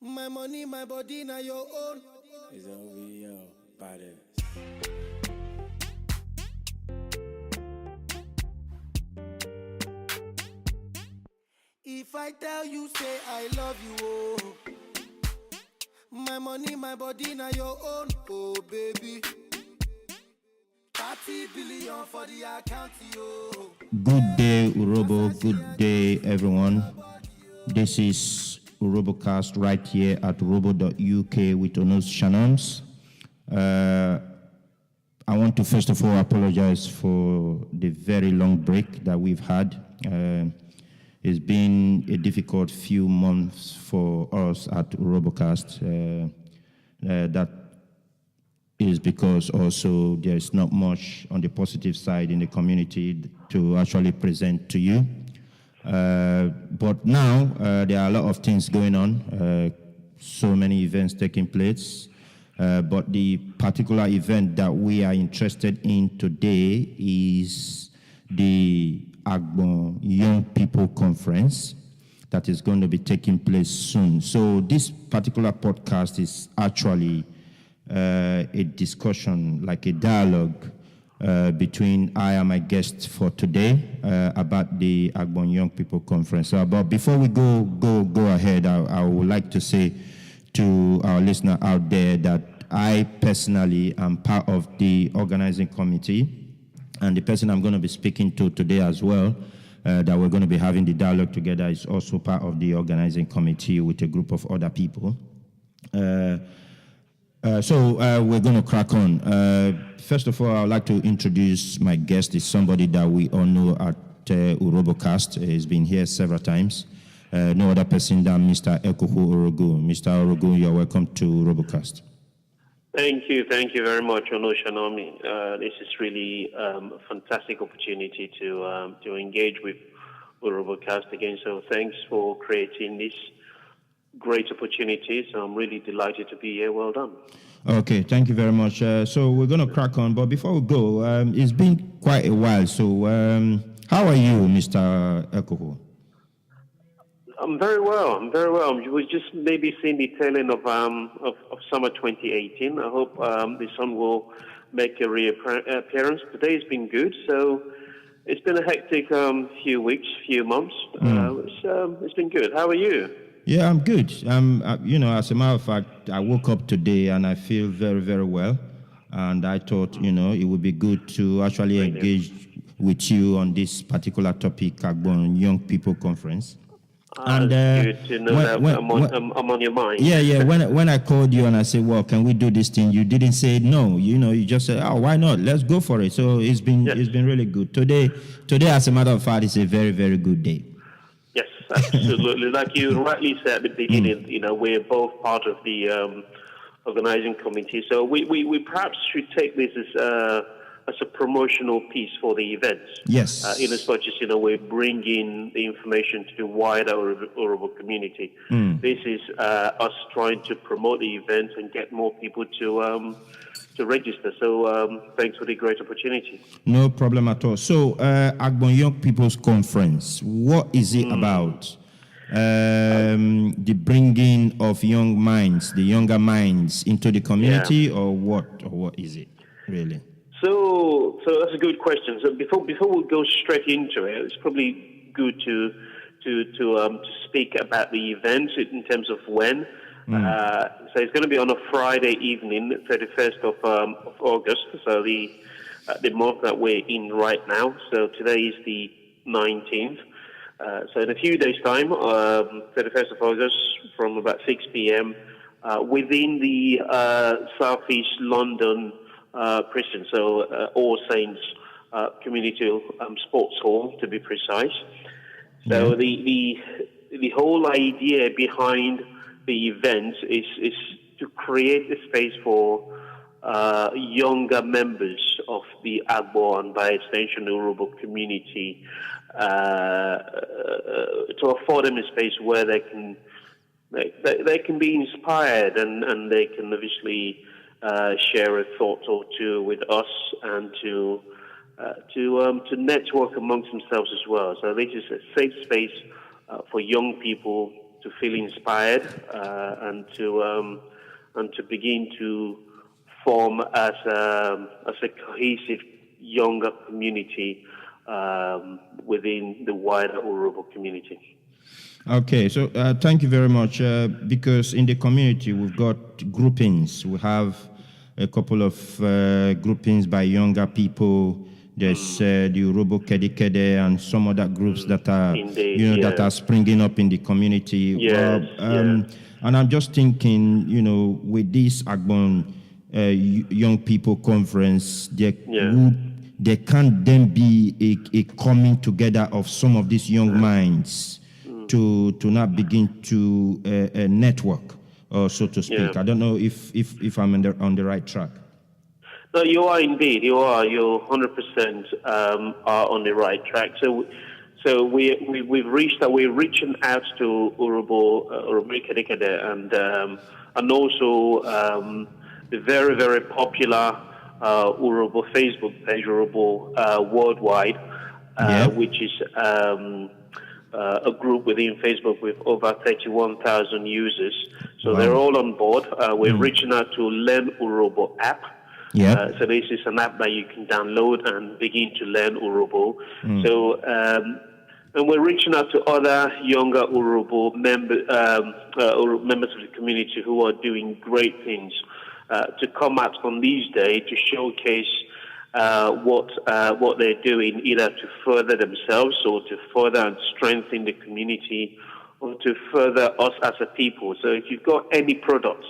My money, my body, now your own. It's OVO, body. If I tell you, say I love you, oh. My money, my body, now your own, oh baby. 30 billion for the account, yo. Good day, Urobo. Good day, everyone. This is Urhobocast right here at Urhobo.uk with Onos Chanoms. I want to first of all apologize for the very long break that we've had. It's been a difficult few months for us at Urhobocast. That is because also there's not much on the positive side in the community to actually present to you. But now there are a lot of things going on, so many events taking place. But the particular event that we are interested in today is the Agbon Young People Conference that is going to be taking place soon. So this particular podcast is actually a discussion, like a dialogue between I and my guest for today about the Agbon Young People Conference. But before we go ahead, I would like to say to our listener out there that I personally am part of the organizing committee, and the person I'm going to be speaking to today as well, that we're going to be having the dialogue together, is also part of the organizing committee with a group of other people. So we're going to crack on. First of all, I'd like to introduce my guest. Is somebody that we all know at Urhobocast. He's been here several times. No other person than Mr. Ekohwo Orogun. Mr. Orogun, you're welcome to Urhobocast. Thank you very much, Onos. This is really a fantastic opportunity to engage with Urhobocast again. So thanks for creating this great opportunity. So I'm really delighted to be here. Well done. Okay, thank you very much. So we're going to crack on, but before we go, it's been quite a while. So how are you, Mr. Ekohwo? I'm very well. We've just maybe seen the tail end of summer 2018. I hope the sun will make a reappearance. Today has been good. So it's been a hectic few weeks, few months. It's been good. How are you? Yeah, I'm good. As a matter of fact, I woke up today and I feel very, very well. And I thought, it would be good to actually engage with you on this particular topic, Agbon Young People Conference. And good to know that I'm on your mind. Yeah. When I called you and I said, "Well, can we do this thing?" You didn't say no. You just said, "Oh, why not? Let's go for it." So it's been really good. Today, as a matter of fact, it's a very, very good day. Yes, absolutely. Like you rightly said at the beginning, we're both part of the organizing committee. So we perhaps should take this as a promotional piece for the event. Yes. In as much as, we're bringing the information to the wider Urhobo community. This is us trying to promote the event and get more people to register. So thanks for the great opportunity. No problem at all. So Agbon Young People's Conference, what is it about? The bringing of young minds, the younger minds into the community, or what is it really? So that's a good question. So before we go straight into it, it's probably good to speak about the event in terms of when. So it's going to be on a Friday evening, 31st of August. So the month that we're in right now. So today is the 19th. So in a few days' time, 31st of August, from about 6 p.m. Within the Southeast London prison, so All Saints Community Sports Hall, to be precise. So the whole idea behind the event is to create a space for younger members of the Agbon and by extension the Urhobo community to afford them a space where they can be inspired and they can obviously share a thought or two with us and to network amongst themselves as well. So this is a safe space for young people feel inspired and to begin to form as a cohesive younger community within the wider Urhobo community. Okay, so thank you very much. Because in the community we've got groupings. We have a couple of groupings by younger people. There's the Urhobo Kedekede and some other groups that are, Indeed, that are springing up in the community. Yes, And I'm just thinking, with this Agbon Young People Conference, there can then be a coming together of some of these young minds to now begin to network, so to speak. I don't know if I'm on the right track. No, you are indeed. You are. You're 100% are on the right track. So we've reached that. We're reaching out to Urhobo Kedekede and also the very, very popular Urhobo Facebook page, Urhobo Worldwide, which is a group within Facebook with over 31,000 users. So they're all on board. We're reaching out to Learn Urhobo app. So this is an app that you can download and begin to learn Urhobo. So and we're reaching out to other younger Urhobo members of the community who are doing great things to come out on these days to showcase what they're doing, either to further themselves or to further and strengthen the community or to further us as a people. So if you've got any products,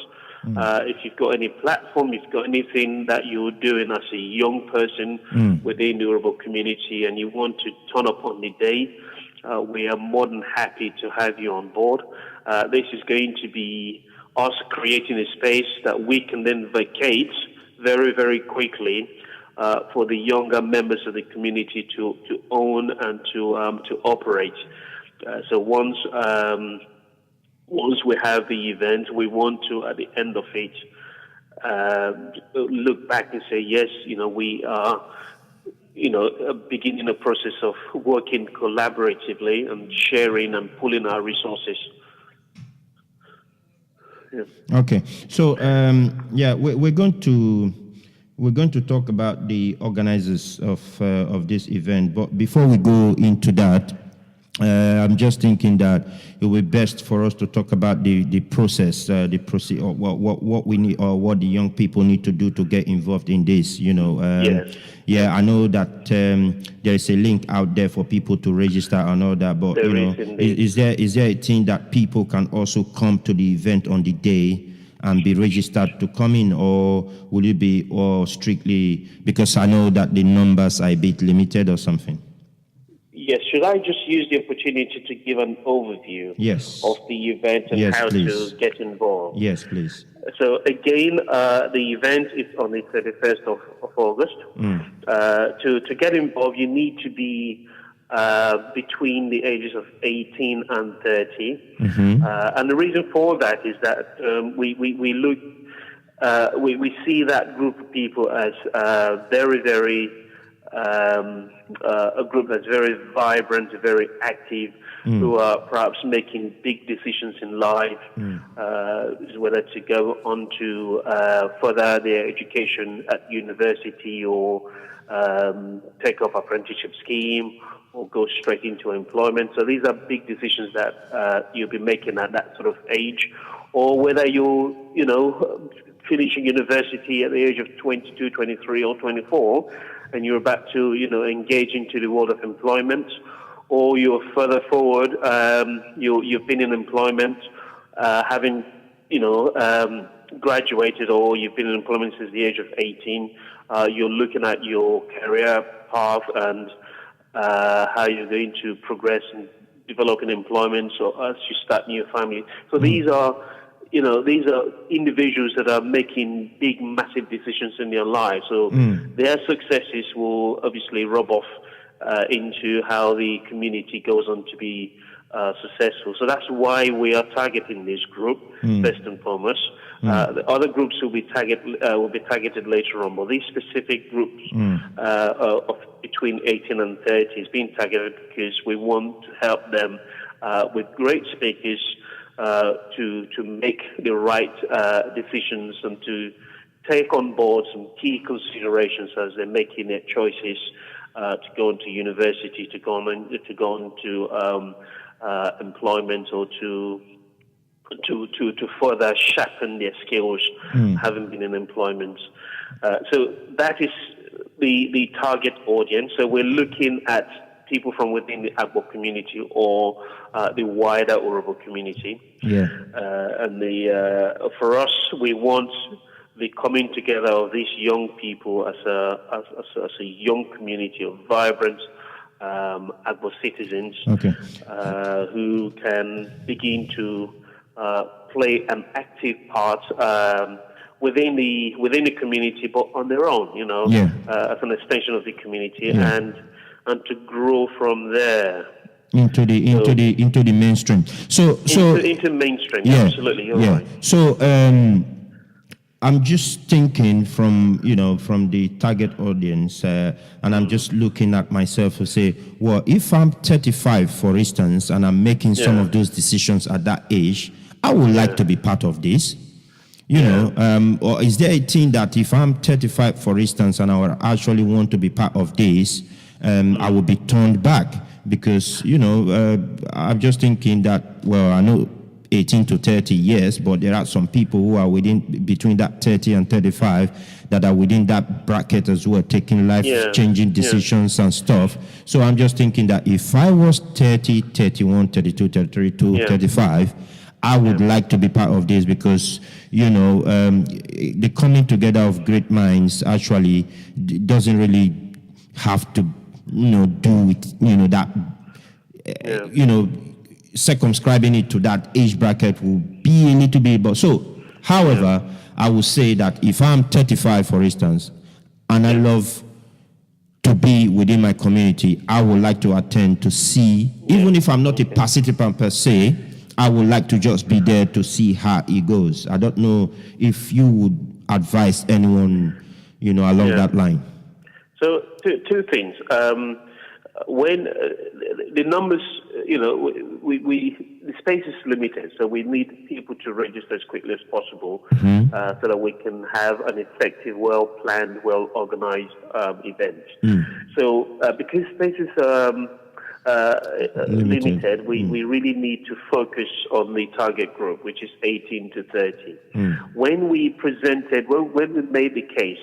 if you've got any platform, if you've got anything that you're doing as a young person within the Urhobo community and you want to turn up on the day, we are more than happy to have you on board. This is going to be us creating a space that we can then vacate very, very quickly for the younger members of the community to own and to operate. So once we have the event, we want to, at the end of it, look back and say, yes, we are, beginning a process of working collaboratively and sharing and pooling our resources. Yeah. Okay, so we're going to talk about the organizers of this event, but before we go into that, I'm just thinking that it will be best for us to talk about the process, or what we need, or what the young people need to do to get involved in this. Yes. Yeah, I know that there is a link out there for people to register and all that, but is there a thing that people can also come to the event on the day and be registered to come in, or will it be strictly, because I know that the numbers are a bit limited or something? Yes, should I just use the opportunity to give an overview of the event and how to get involved? Yes, please. So again, the event is on the 31st of August. To get involved, you need to be between the ages of 18 and 30. And the reason for that is that we see that group of people as very, very a group that's very vibrant, very active, who are perhaps making big decisions in life, whether to go on to further their education at university or take up apprenticeship scheme or go straight into employment. So these are big decisions that you'll be making at that sort of age, or whether you're, finishing university at the age of 22, 23 or 24, and you're about to, engage into the world of employment, or you're further forward, you've been in employment, having, graduated, or you've been in employment since the age of 18, you're looking at your career path and how you're going to progress and develop in employment, so as you start new family. So these are individuals that are making big, massive decisions in their lives. So their successes will obviously rub off into how the community goes on to be successful. So that's why we are targeting this group first and foremost. The other groups will be targeted later on, but these specific groups of between 18 and 30 is being targeted because we want to help them with great speakers to make the right decisions and to take on board some key considerations as they're making their choices to go into university, to go into employment, or to further sharpen their skills, having been in employment. So that is the target audience. So we're looking at people from within the Agbon community or the wider Urhobo community. Yeah. And for us, we want the coming together of these young people as a young community of vibrant Agbon citizens, who can begin to play an active part within the community, but on their own, as an extension of the community, and to grow from there into the mainstream. So into mainstream. Yeah, absolutely, you're right. So I'm just thinking from the target audience, and I'm just looking at myself to say, well, if I'm 35, for instance, and I'm making some of those decisions at that age, I would like to be part of this. Or is there a thing that if I'm 35, for instance, and I would actually want to be part of this, I will be turned back because, I'm just thinking that, well, I know 18 to 30 years, but there are some people who are between that 30 and 35 that are within that bracket as well, taking life-changing decisions and stuff. So I'm just thinking that if I was 30, 31, 32, 33, 35, I would like to be part of this because, the coming together of great minds actually doesn't really have to, do with, that, circumscribing it to that age bracket will be a little bit. But so, however, I would say that if I'm 35, for instance, and I love to be within my community, I would like to attend to see, even if I'm not a participant per se, I would like to just be there to see how it goes. I don't know if you would advise anyone, along that line. So two things. When the numbers, the space is limited, so we need people to register as quickly as possible, so that we can have an effective, well-planned, well-organized event. So because space is limited, we really need to focus on the target group, which is 18 to 30. When we made the case,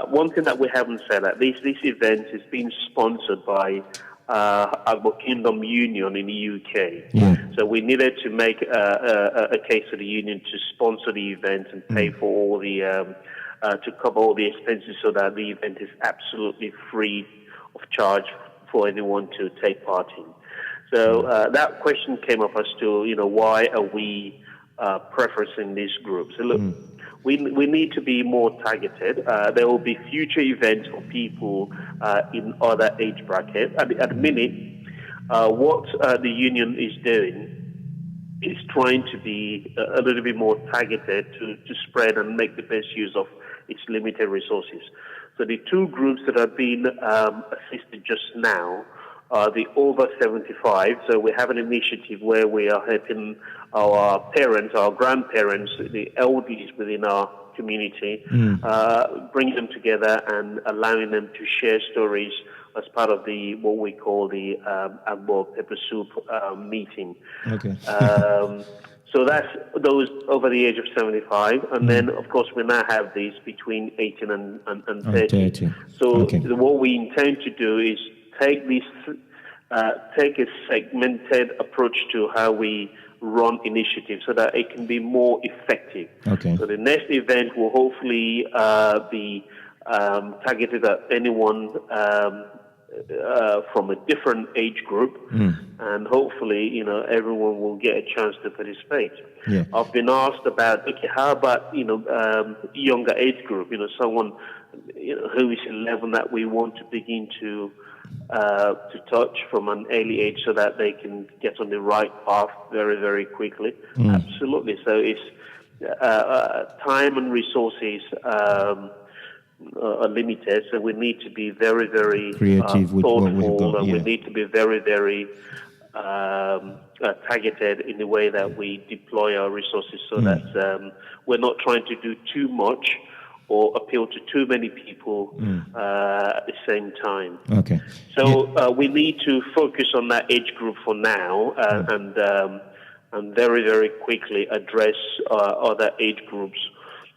one thing that we haven't said, that this event is being sponsored by Agbon Kingdom Union in the UK. So we needed to make a case to the union to sponsor the event and pay for all the to cover all the expenses, so that the event is absolutely free of charge for anyone to take part in. So that question came up as to why are we preferencing this group? So look. We need to be more targeted. There will be future events for people in other age brackets. At the minute, what the union is doing is trying to be a little bit more targeted to spread and make the best use of its limited resources. So the two groups that are being assisted just now are the over 75. So we have an initiative where we are helping our parents, our grandparents, the elderly within our community, bringing them together and allowing them to share stories as part of what we call the Agbon Pepper Soup meeting. So that's those over the age of 75. And then, of course, we now have these between 18 and 30. So what we intend to do is take a segmented approach to how we run initiatives so that it can be more effective. So the next event will hopefully be targeted at anyone from a different age group, and hopefully, everyone will get a chance to participate. I've been asked about, how about, younger age group, someone, who is 11 that we want to begin to touch from an early age so that they can get on the right path very, very quickly. Absolutely. So it's time and resources are limited, so we need to be very, very creative with thoughtful, what we've got. And we need to be very, very targeted in the way that we deploy our resources, so that we're not trying to do too much or appeal to too many people at the same time. Okay. So we need to focus on that age group for now, and very, very quickly address other age groups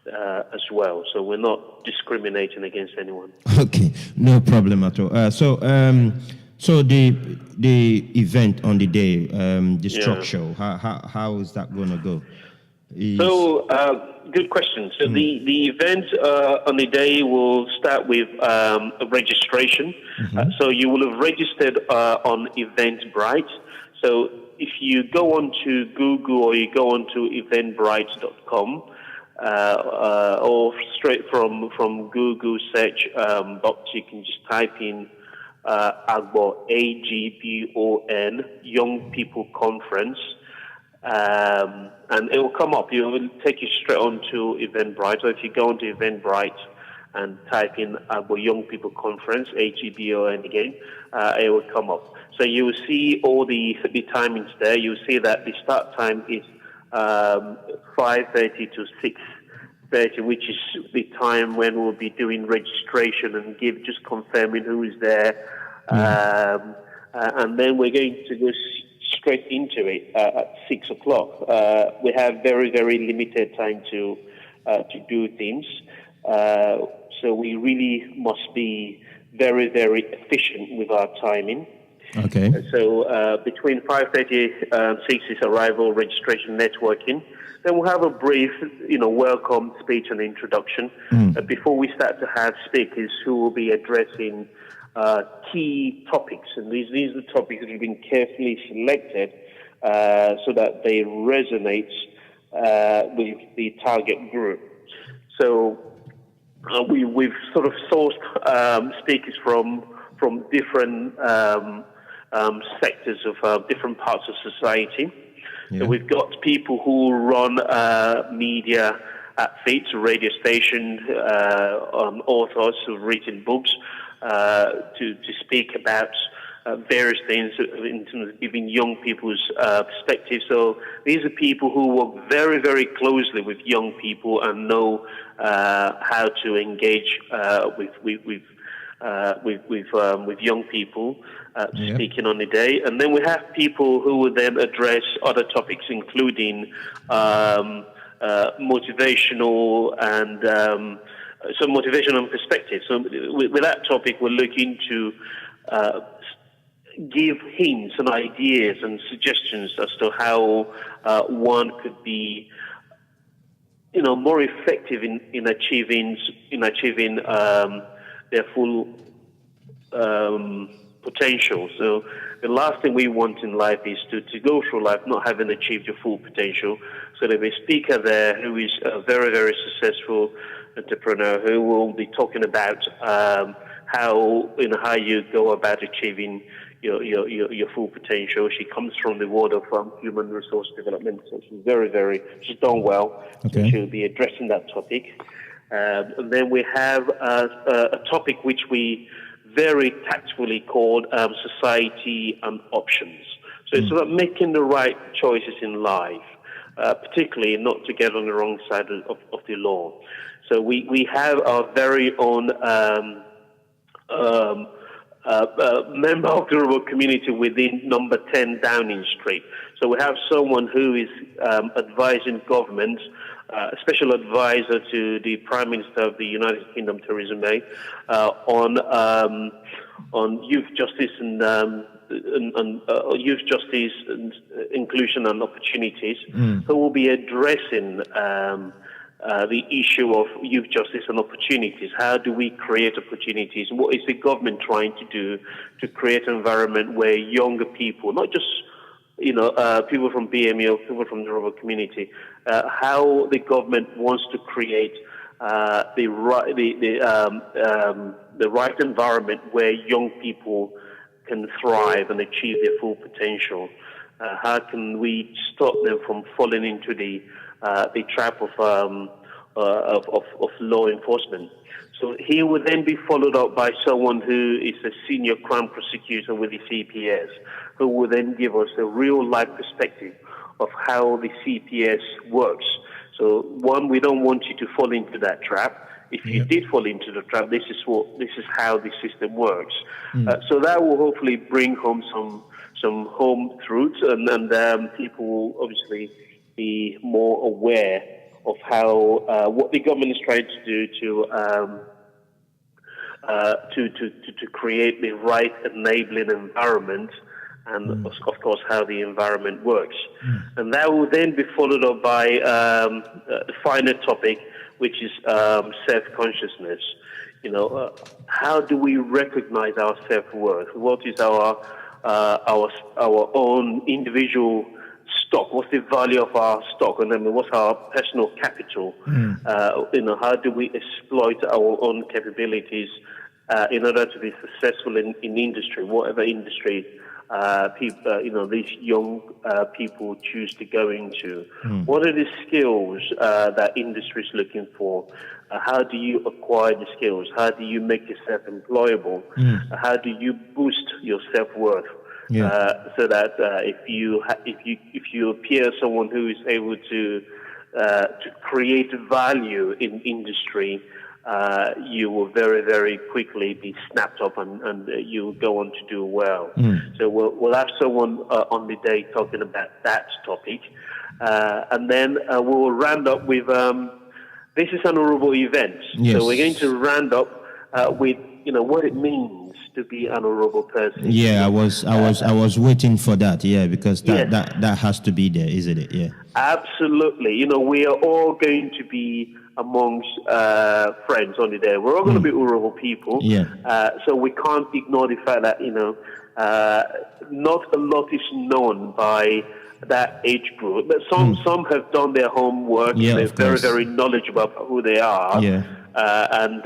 as well. So we're not discriminating against anyone. Okay, no problem at all. So the event on the day, the structure, how is that going to go? So, good question. So the event on the day will start with a registration. So you will have registered on Eventbrite. So if you go onto Google or you go onto eventbrite.com, or straight from Google search box, you can just type in Agbon, Agbon Young People Conference. And it will come up. It will take you straight onto Eventbrite. So if you go onto Eventbrite and type in Agbon Young People Conference, Agbon again, it will come up. So you will see all the timings there. You will see that the start time is 5:30 to 6:30, which is the time when we'll be doing registration and just confirming who is there. And then we're going to go straight into it at 6 o'clock. We have very, very limited time to do things. So we really must be very, very efficient with our timing. Okay. So between 5:30 and 6 is arrival, registration, networking. Then we'll have a brief, welcome speech and introduction before we start to have speakers who will be addressing key topics. And these are the topics that have been carefully selected so that they resonate with the target group. So we've sort of sourced speakers from different sectors of different parts of society. Yeah. So we've got people who run media outfits, radio stations, authors who've written books to speak about various things in terms of giving young people's perspective. So these are people who work very, very closely with young people and know how to engage with young people speaking on the day. And then we have people who will then address other topics, including motivational and motivational perspective. So with that topic, we're looking to give hints and ideas and suggestions as to how one could be more effective in achieving their full potential. So the last thing we want in life is to go through life not having achieved your full potential. So there's a speaker there who is a very, very successful entrepreneur who will be talking about how you go about achieving your full potential. She comes from the world of human resource development, so she's done well. Okay. So she'll be addressing that topic. And then we have a topic which we very tactfully called society and options. So it's about making the right choices in life, particularly not to get on the wrong side of the law. So we have our very own member of the Urhobocast community within number 10 Downing Street. So we have someone who is advising government, a special advisor to the Prime Minister of the United Kingdom, Theresa May, on youth justice and youth justice and inclusion and opportunities, who will be addressing the issue of youth justice and opportunities. How do we create opportunities? What is the government trying to do to create an environment where younger people, not just people from BME or people from the Urhobocast community, how the government wants to create the right environment where young people can thrive and achieve their full potential. How can we stop them from falling into the trap of of law enforcement. So he would then be followed up by someone who is a senior crime prosecutor with the CPS, who will then give us a real-life perspective of how the CPS works. So, one, we don't want you to fall into that trap. If you did fall into the trap, this is how the system works. So that will hopefully bring home some home truths, and people will obviously be more aware of how what the government is trying to do to create the right enabling environment, and of course how the environment works. And that will then be followed up by the final topic, which is self-consciousness. How do we recognize our self-worth? What is our own individual stock? What's the value of our stock? And then what's our personal capital? How do we exploit our own capabilities in order to be successful in industry, whatever industry these young people choose to go into? What are the skills that industry is looking for? How do you acquire the skills? How do you make yourself employable? How do you boost your self-worth? So that if you appear as someone who is able to create value in industry, you will very, very quickly be snapped up and you'll go on to do well. So we'll have someone on the day talking about that topic, and then we'll round up with this is an honorable event. So we're going to round up with what it means to be an honorable person. I was waiting for that. Because that has to be there, isn't it? Yeah. Absolutely. We are all going to be amongst friends on the day. We're all going to be honorable people. So we can't ignore the fact that not a lot is known by that age group, but some have done their homework. They're very, very knowledgeable about who they are. And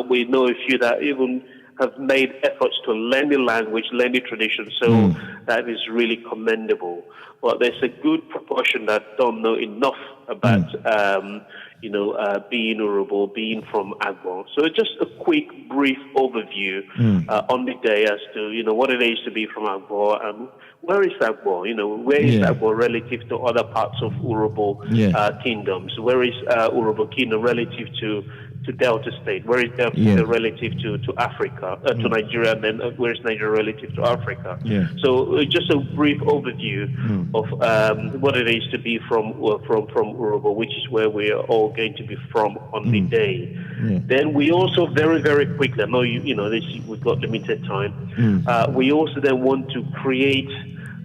we know a few that even have made efforts to learn the language, learn the tradition. So that is really commendable. But there's a good proportion that don't know enough about, being honorable, being from Agbon. So just a quick, brief overview on the day as to, what it is to be from Agbon and where is Agbon? Where is Agbon relative to other parts of Urhobo kingdoms? Where is Urhobo kingdom relative to Delta State? Where is Delta State relative to Africa, to Nigeria, and then where is Nigeria relative to Africa? So just a brief overview of what it is to be from Urhobo, which is where we are all going to be from on the day. Then we also very, very quickly, I know we've got limited time. We also then want to create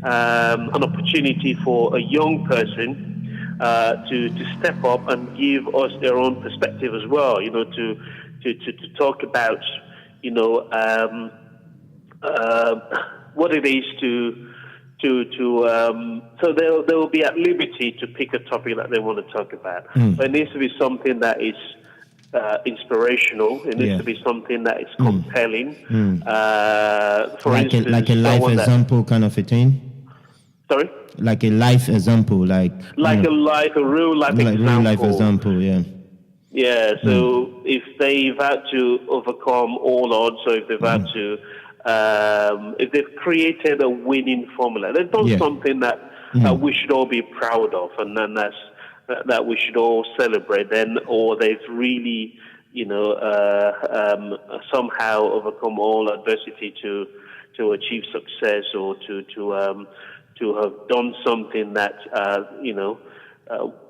an opportunity for a young person to step up and give us their own perspective as well, to talk about, what it is so they will be at liberty to pick a topic that they want to talk about. But it needs to be something that is inspirational. It needs to be something that is compelling. For instance, like a life example kind of a thing. Sorry? Like a life example, a real life example. Real life example, So if they've had to overcome all odds, or if they've had to, if they've created a winning formula, they've done something that we should all be proud of, and then that we should all celebrate. Then, or they've really, somehow overcome all adversity to achieve success, or to have done something that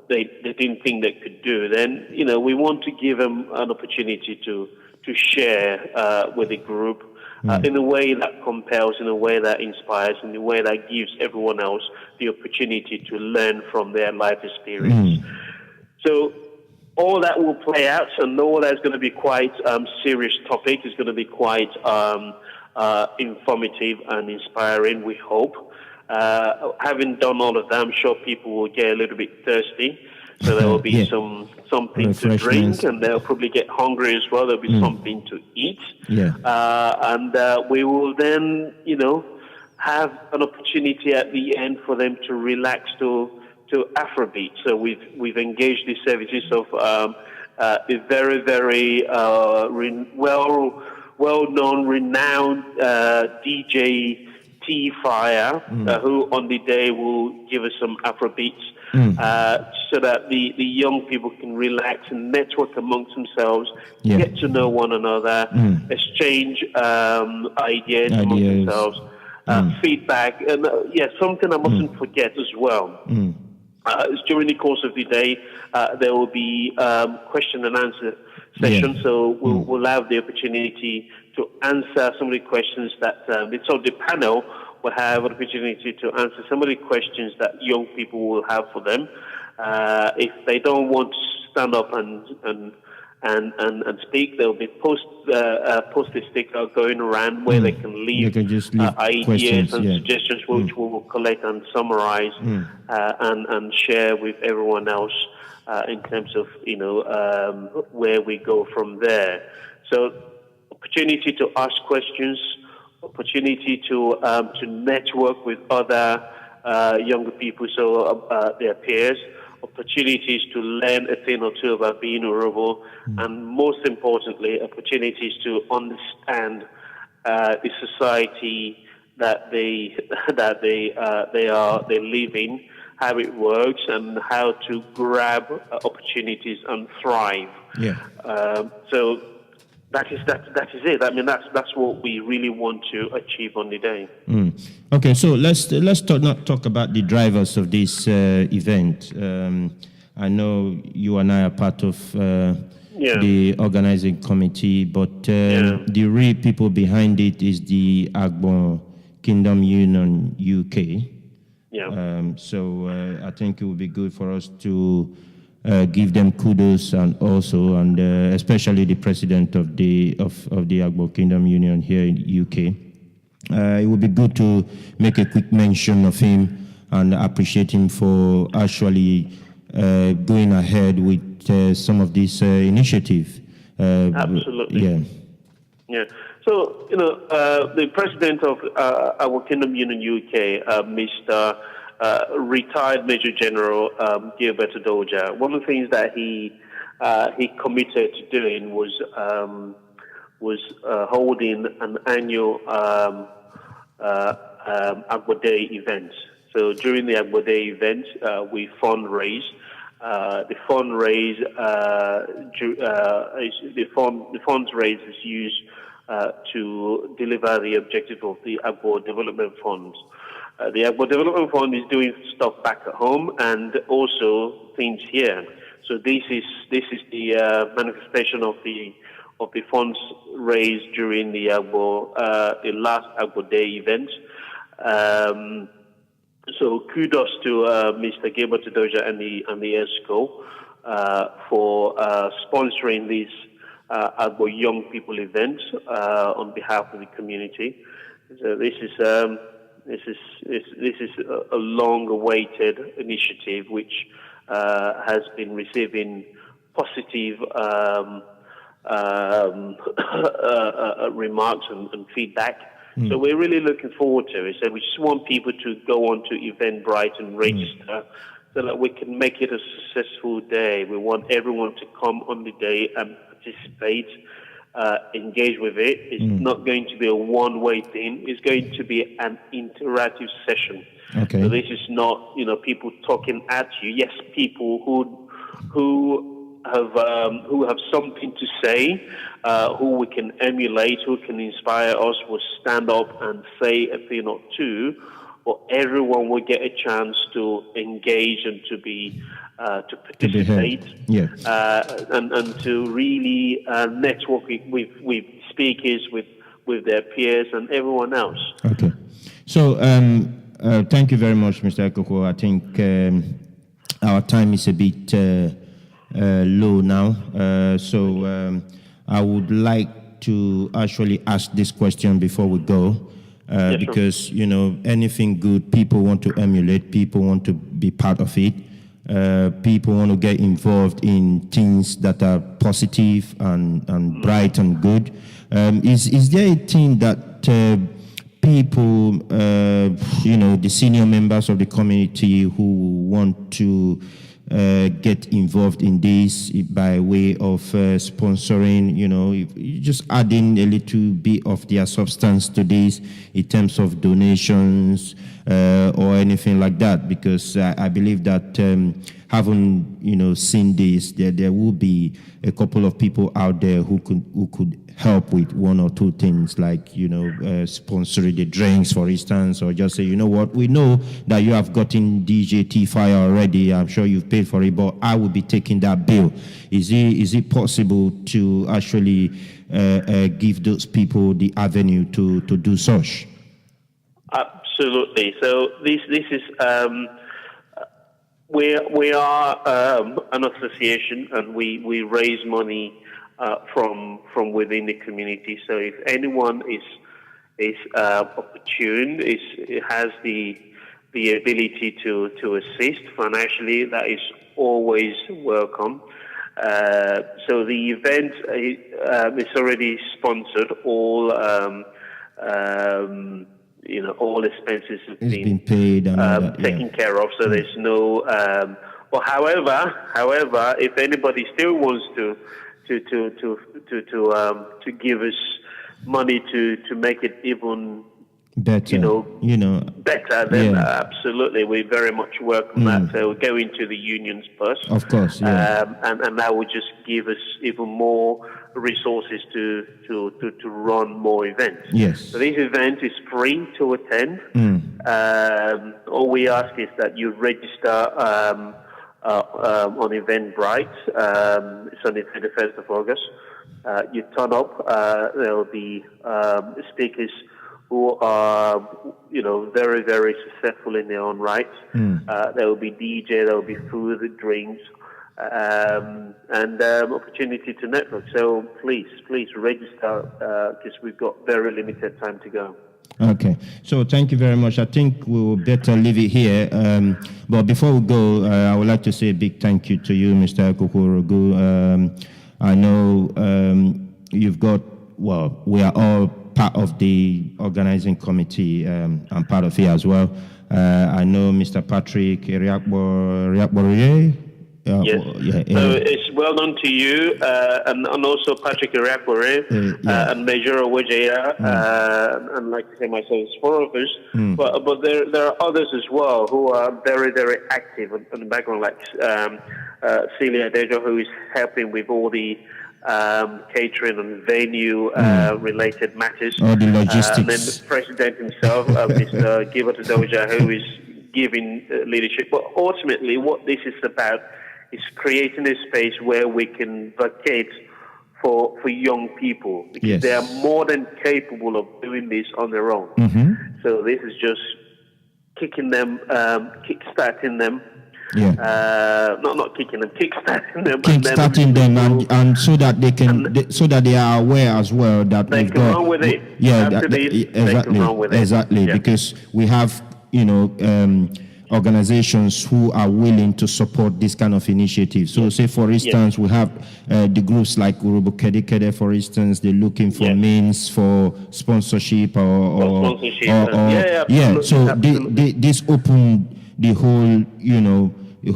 they didn't think they could do, then we want to give them an opportunity to share with the group in a way that compels, in a way that inspires, in a way that gives everyone else the opportunity to learn from their life experience. So all that will play out, and all that's going to be quite serious topic. It's going to be quite informative and inspiring, we hope. Having done all of that, I'm sure people will get a little bit thirsty, so there will be something to drink, and they'll probably get hungry as well. There'll be something to eat, and we will then, have an opportunity at the end for them to relax, to Afrobeat. So we've engaged the services of a very, very well-known, renowned DJ T-Fire, who on the day will give us some Afrobeats, so that the young people can relax and network amongst themselves, get to know one another, exchange ideas amongst themselves, feedback, and something I mustn't forget as well. During the course of the day, there will be question and answer session, so we'll have the opportunity to answer some of the questions that so the panel will have an opportunity to answer some of the questions that young people will have for them. If they don't want to stand up and speak, there will be post-it sticker going around where they can leave, ideas and suggestions, which we will collect and summarize and share with everyone else in terms of where we go from there. So, opportunity to ask questions, opportunity to network with other younger people, so their peers, opportunities to learn a thing or two about being Urhobo, and most importantly, opportunities to understand the society that they live in, how it works, and how to grab opportunities and thrive. So that is it. I mean, that's what we really want to achieve on the day. Okay, so let's not talk about the drivers of this event. I know you and I are part of the organizing committee, but the real people behind it is the Agbon Kingdom Union UK. So I think it would be good for us to give them kudos, and especially the president of the Agbon Kingdom Union here in UK. It would be good to make a quick mention of him and appreciate him for actually going ahead with some of this initiative. Absolutely. Yeah. So, the president of our Kingdom Union UK, Mr. Retired Major General Gilbert Adoja, one of the things that he committed to doing was holding an annual Agbo Day event. So during the Agbo Day event, we fundraise. The funds raised is used to deliver the objective of the Agbo Development Fund. The Agbo Development Fund is doing stuff back at home and also things here. So this is the manifestation of the funds raised during the last Agbo Day event. So kudos to Mr. Gilbert Adoja and the ESCO for sponsoring this Agbo Young People event on behalf of the community. So this is a long-awaited initiative which has been receiving positive remarks and feedback. So we're really looking forward to it. So we just want people to go on to Eventbrite and register so that we can make it a successful day. We want everyone to come on the day and participate, engage with it. It's not going to be a one-way thing. It's going to be an interactive session. Okay. So this is not, people talking at you. Yes, people who have something to say, who we can emulate, who can inspire us, will stand up and say a thing or two, but everyone will get a chance to engage and to participate, and to really network with speakers, with their peers and everyone else. Okay. So thank you very much, Mr. Ekohwo. I think our time is a bit low now, so I would like to actually ask this question before we go, because anything good, people want to emulate, people want to be part of it, people want to get involved in things that are positive and bright and good. Is there a thing that people, the senior members of the community who want to get involved in this by way of sponsoring, just adding a little bit of their substance to this in terms of donations or anything like that, because I believe that having seen this, there will be a couple of people out there who could help with one or two things, like sponsoring the drinks, for instance, or just say, you know what, we know that you have gotten DJ T-Fire already. I'm sure you've paid for it, but I will be taking that bill. Is it possible to actually give those people the avenue to do such? Absolutely. So this is we are an association, and we raise money from within the community. So if anyone is opportune, has the ability to assist financially, that is always welcome. So the event is already sponsored. All expenses have been paid and taken care of. So there's no. But however, if anybody still wants to give us money to make it even better, better, then absolutely, we very much welcome that. So we'll go into the unions first, of course, and that would just give us even more resources to run more events. Yes. So this event is free to attend. All we ask is that you register on Eventbrite. It's on the 31st of August. You turn up. There will be speakers who are, very, very successful in their own right. There will be DJ, there will be food, drinks, and opportunity to network. So please register, because we've got very limited time to go. Okay, so thank you very much. I think we will better leave it here. But before we go, I would like to say a big thank you to you, Mr. Ekohwo Orogun. I know you've got, we are all part of the organizing committee. I'm part of it as well. I know Mr. Patrick Riakboroye. Yes. So it's well done to you, and also Patrick Iriakbore, and Major Owejaya, and like I say myself, it's four of us. But there are others as well who are very, very active in the background, like Celia Dejo, who is helping with all the catering and venue related matters. All the logistics. And then the president himself, Mr. Gilbert Doja, who is giving leadership. But ultimately, what this is about is creating a space where we can vacate for young people, because they are more than capable of doing this on their own. So this is just kicking them, kickstarting them. Not kicking them, kickstarting them. Kickstarting them, and so that they can, so that they are aware as well that they can run with it. Exactly. Because we have, organizations who are willing to support this kind of initiative. So say, for instance, we have the groups like Urhobocast, for instance, they're looking for means for sponsorship So this open the whole, it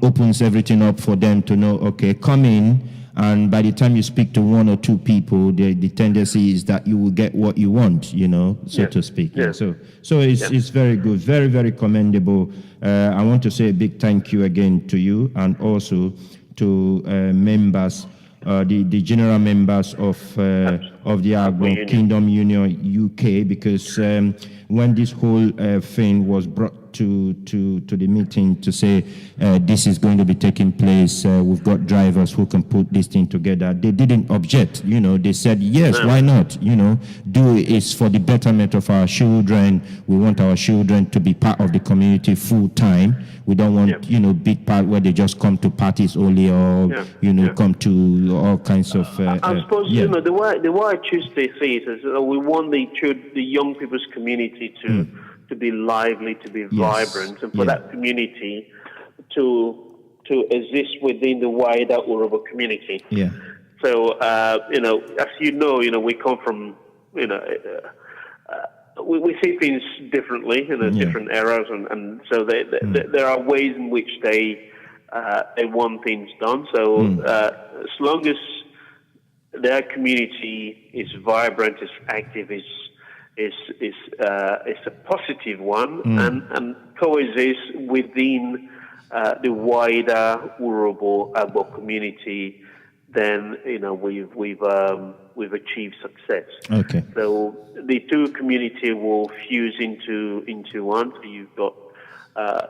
opens everything up for them to know, okay, come in, and by the time you speak to one or two people, the tendency is that you will get what you want, so to speak. So it's very good, very, very commendable. I want to say a big thank you again to you, and also to members, the general members of the Agbon Kingdom Union UK, because when this whole thing was brought to the meeting to say this is going to be taking place, we've got drivers who can put this thing together, they didn't object. They said, yes, why not? Do it's for the betterment of our children. We want our children to be part of the community full time. We don't want big part where they just come to parties only, or come to all kinds of I suppose the way I choose to say it is we want the young people's community to be lively, to be vibrant, and for that community to exist within the wider Urhobo community. So, as we come from, we see things differently in the different eras, and so there are ways in which they want things done. So as long as their community is vibrant, is active, is a positive one, and coexists within the wider Urhobo community, then we've achieved success. Okay. So the two community will fuse into one. So you've got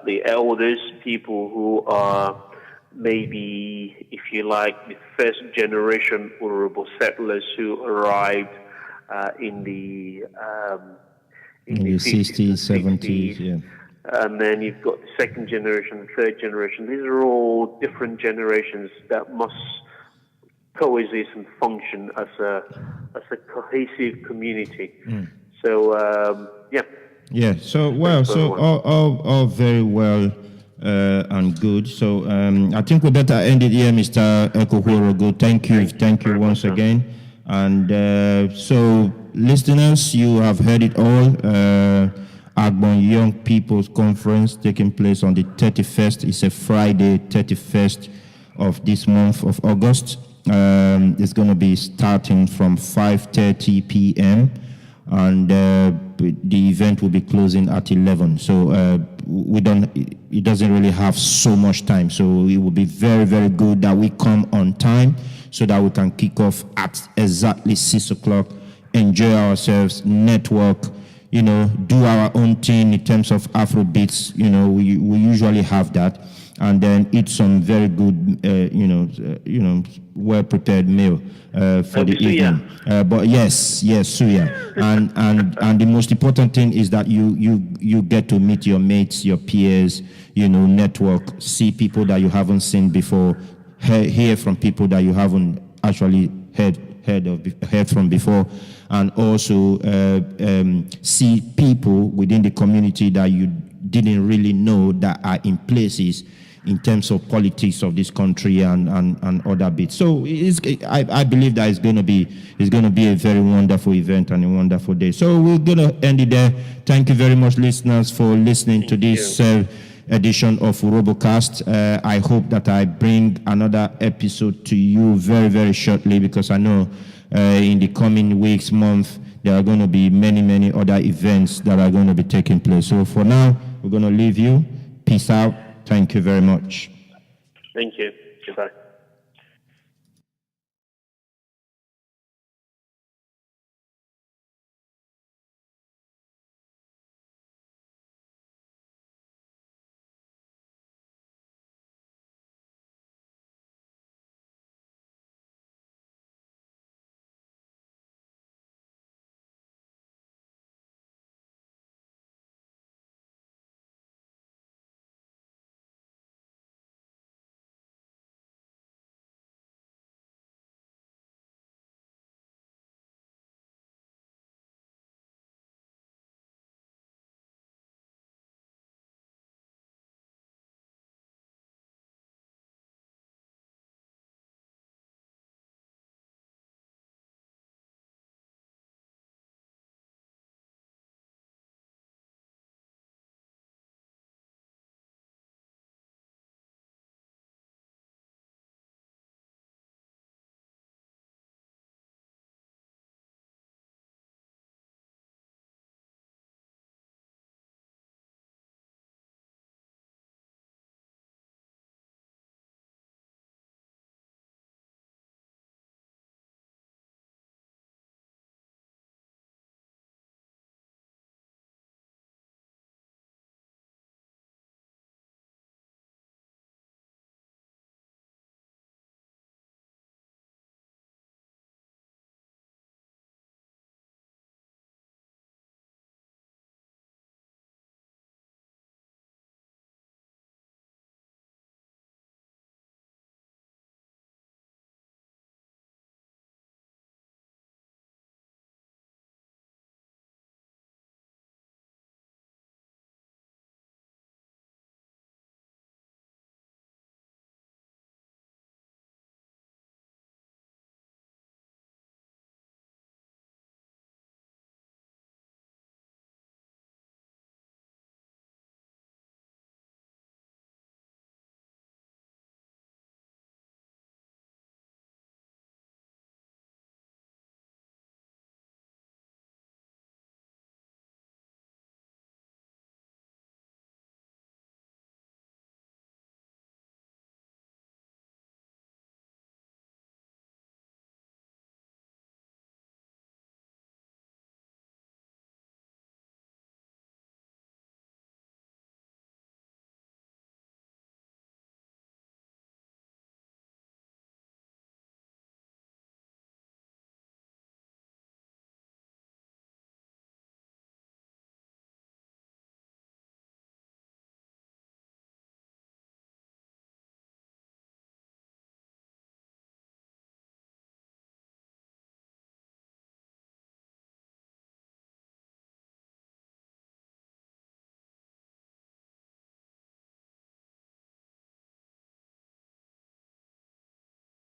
the elders, people who are maybe, if you like, the first generation Urhobo settlers who arrived in the 60s, 70s, yeah. And then you've got the second generation, third generation. These are all different generations that must coexist and function as a cohesive community. So Yeah. So all very well and good. So I think we better end it here, Mr. Ekohwo Orogun. Thank you once again. And so, listeners, you have heard it all. Agbon Young People Conference taking place on the 31st. It's a Friday, 31st of this month of August. It's going to be starting from 5:30 p.m. and the event will be closing at 11. So it doesn't really have so much time. So it will be very, very good that we come on time so that we can kick off at exactly 6 o'clock, enjoy ourselves, network, do our own thing in terms of Afro beats. We usually have that, and then eat some very good, well prepared meal for the evening. But yes, suya, and the most important thing is that you get to meet your mates, your peers, network, see people that you haven't seen before, hear from people that you haven't actually heard from before, and also see people within the community that you didn't really know that are in places in terms of politics of this country and other bits. So I believe that it's going to be a very wonderful event and a wonderful day. So we're going to end it there. Thank you very much, listeners, for listening to this edition of Urhobocast. I hope that I bring another episode to you very, very shortly, because I know in the coming weeks, months, there are going to be many, many other events that are going to be taking place. So for now, we're going to leave you. Peace out. Thank you very much. Thank you. Goodbye.